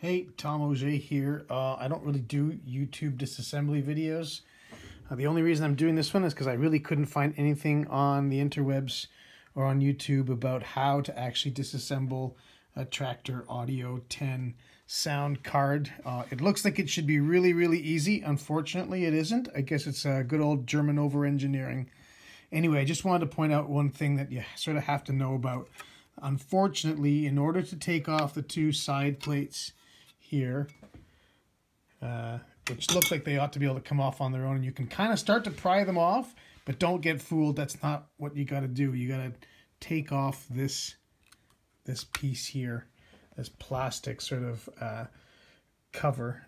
Hey, Tom Auger here. I don't really do YouTube disassembly videos. The only reason I'm doing this one is because I really couldn't find anything on the interwebs or on YouTube about how to actually disassemble a Traktor Audio 10 sound card. It looks like it should be really, really easy. Unfortunately, it isn't. I guess it's good old German over-engineering. Anyway, I just wanted to point out one thing that you sort of have to know about. Unfortunately, in order to take off the two side plates here, which look like they ought to be able to come off on their own, and you can kind of start to pry them off, but don't get fooled. That's not what you got to do. You got to take off this piece here, this plastic sort of cover.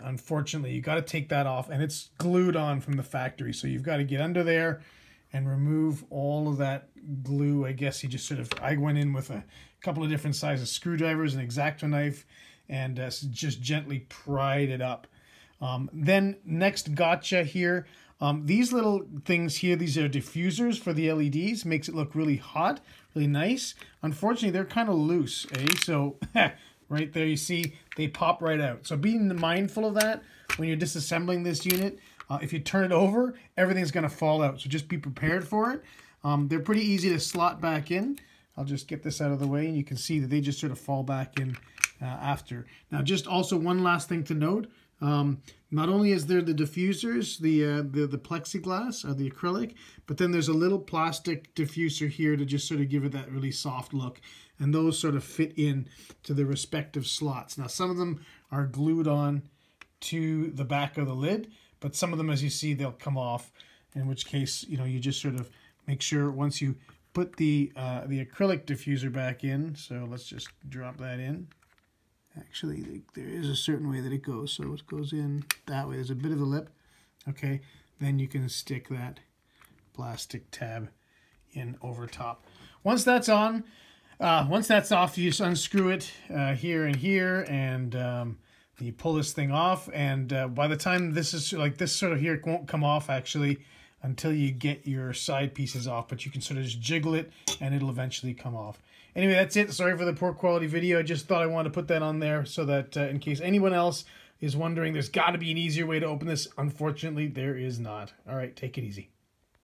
Unfortunately, you got to take that off, and it's glued on from the factory, so you've got to get under there and remove all of that glue. I guess you just sort of, I went in with a couple of different sizes screwdrivers, an X-Acto knife, and just gently pried it up. Then next gotcha here, these little things here, these are diffusers for the LEDs, makes it look really hot, really nice. Unfortunately, they're kind of loose, so right there you see they pop right out. So being mindful of that when you're disassembling this unit. If you turn it over, everything's going to fall out, so just be prepared for it. They're pretty easy to slot back in. I'll just get this out of the way, and you can see that they just sort of fall back in after. Now, just also one last thing to note. Not only is there the diffusers, the plexiglass or the acrylic, but then there's a little plastic diffuser here to just sort of give it that really soft look, and those sort of fit in to the respective slots. Now, some of them are glued on to the back of the lid, but some of them, as you see, they'll come off, in which case, you just sort of make sure once you put the acrylic diffuser back in. So let's just drop that in. Actually, there is a certain way that it goes. So it goes in that way. There's a bit of a lip. Okay, then you can stick that plastic tab in over top. Once that's on, once that's off, you just unscrew it here and here, and you pull this thing off. And by the time this is like this sort of here, it won't come off actually until you get your side pieces off, but you can sort of just jiggle it and it'll eventually come off. Anyway, that's it. Sorry for the poor quality video. I just thought I wanted to put that on there so that in case anyone else is wondering, there's got to be an easier way to open this. Unfortunately, there is not. All right, take it easy.